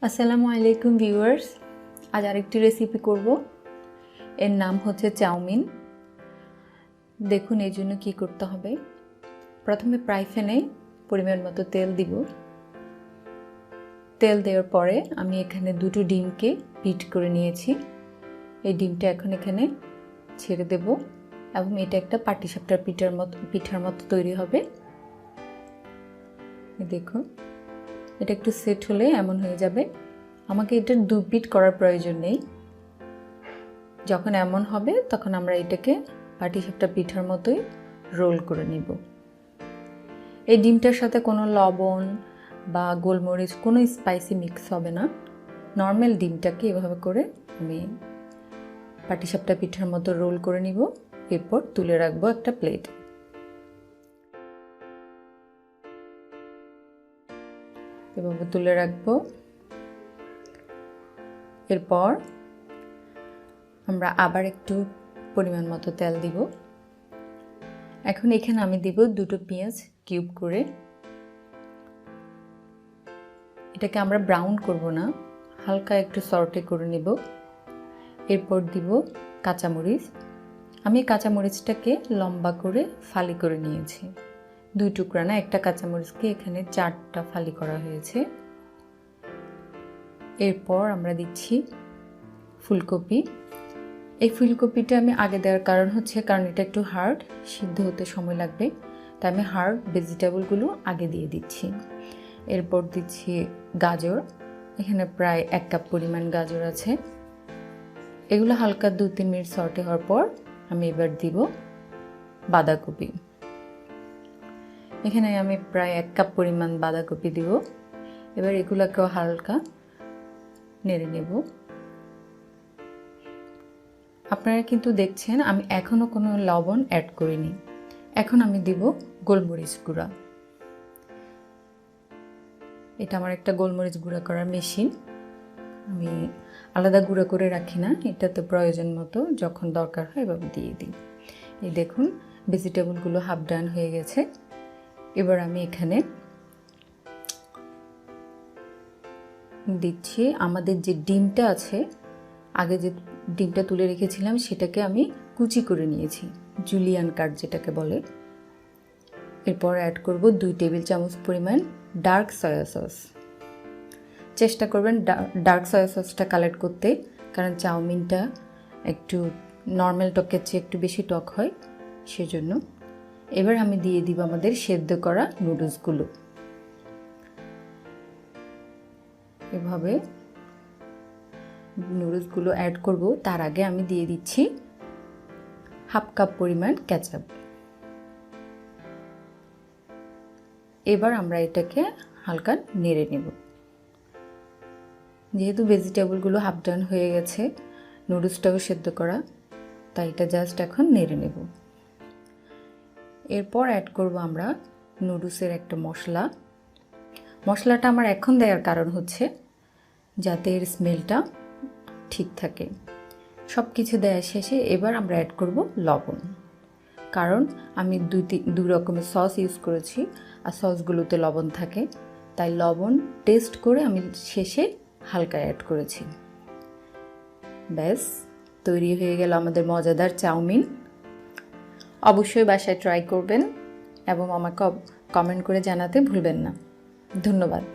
আসসালামু আলাইকুম ভিউয়ার্স, আজ আরেকটি রেসিপি করব। এর নাম হচ্ছে চাউমিন। দেখুন এর জন্য কি করতে হবে। প্রথমে ফ্রাই প্যানে পরিমাণ মতো তেল দিব। তেল দেওয়ার পরে আমি এখানে দুটো ডিমকে বিট করে নিয়েছি। এই ডিমটা এখন এখানে ছেড়ে দেব এবং এটা একটা পাটিসাপটার পিঠার মতো তৈরি হবে। দেখুন এটা একটু সেট হলে এমন হয়ে যাবে। আমাকে এটা দু পিট করার প্রয়োজন নেই। যখন এমন হবে তখন আমরা এটাকে পাটিসাপটা পিঠার মতোই রোল করে নিব। এই ডিমটার সাথে কোনো লবণ বা গোলমরিচ কোনো স্পাইসি মিক্স হবে না। নর্মাল ডিমটাকে এভাবে করে আমি পাটিসাপটা পিঠার মতো রোল করে নিব। এরপর তুলে রাখবো একটা প্লেট। এভাবে তুলে রাখবো। এরপর আমরা আবার একটু পরিমাণ মতো তেল দিব। এখন এখানে আমি দিব দুটো পেঁয়াজ কিউব করে। এটাকে আমরা ব্রাউন করব না, হালকা একটু সর্টে করে নেব। এরপর দিব কাঁচামরিচ। আমি কাঁচামরিচটাকে লম্বা করে ফালি করে নিয়েছি। দুই টুকরা না, একটা কাঁচামরিচকে এখানে 4টা ফালি করা হয়েছে। এরপর আমরা দিচ্ছি ফুলকপি। এই ফুলকপিটা আমি আগে দেওয়ার কারণ এটা একটু হার্ড, সিদ্ধ হতে সময় লাগবে, তাই আমি হার্ড ভেজিটেবলগুলো আগে দিয়ে দিচ্ছি। এরপর দিচ্ছি গাজর। এখানে প্রায় 1 কাপ পরিমাণ গাজর আছে। এগুলো হালকা 2-3 মিনিট সটে হওয়ার পর আমি এবার দিব বাঁধাকপি। এখানে আমি প্রায় 1 কাপ পরিমাণ বাঁধাকপি দিব। এবার এগুলোকেও হালকা নেড়ে নেব। আপনারা কিন্তু দেখছেন আমি এখনও কোনো লবণ অ্যাড করিনি। এখন আমি দিব গোলমরিচ গুঁড়া। এটা আমার একটা গোলমরিচ গুঁড়া করার মেশিন। আমি আলাদা গুঁড়া করে রাখি না, এটা তো প্রয়োজন মতো যখন দরকার হয় এভাবে দিয়ে দিই। এই দেখুন ভেজিটেবলগুলো হাফ ডান হয়ে গেছে। এবার আমি এখানে দিচ্ছি আমাদের যে ডিমটা আছে, আগে যে ডিমটা তুলে রেখেছিলাম সেটাকে আমি কুচি করে নিয়েছি, জুলিয়ান কাট যেটাকে বলে। এরপর অ্যাড করব 2 টেবিল চামচ পরিমাণ ডার্ক সয়া সস। চেষ্টা করবেন ডার্ক সয়া সসটা কালেক্ট করতে, কারণ চাউমিনটা একটু নর্মাল টকের চেয়ে একটু বেশি টক হয় সেজন্য। এবার আমি দিয়ে দিব আমাদের সেদ্ধ করা নুডলসগুলো। এভাবে নুডলসগুলো অ্যাড করব। তার আগে আমি দিয়ে দিচ্ছি হাফ কাপ পরিমাণ কেচাপ। এবার আমরা এটাকে হালকা নেড়ে নেব। যেহেতু ভেজিটেবলগুলো হাফ ডান হয়ে গেছে, নুডলসটাও সেদ্ধ করা, তাই এটা জাস্ট এখন নেড়ে নেব। এরপর অ্যাড করব আমরা নুডলসের একটা মশলা। মশলাটা আমার এখন দেওয়ার কারণ হচ্ছে যাতে এর স্মেলটা ঠিক থাকে। সব কিছু দেওয়া শেষে এবার আমরা অ্যাড করব লবণ, কারণ আমি দুই রকমের সস ইউজ করেছি আর সসগুলোতে লবণ থাকে, তাই লবণ টেস্ট করে আমি শেষে হালকা অ্যাড করেছি। ব্যাস তৈরি হয়ে গেল আমাদের মজাদার চাউমিন। অবশ্যই বাসায় ট্রাই করবেন এবং আমাকে কমেন্ট করে জানাতে ভুলবেন না। ধন্যবাদ।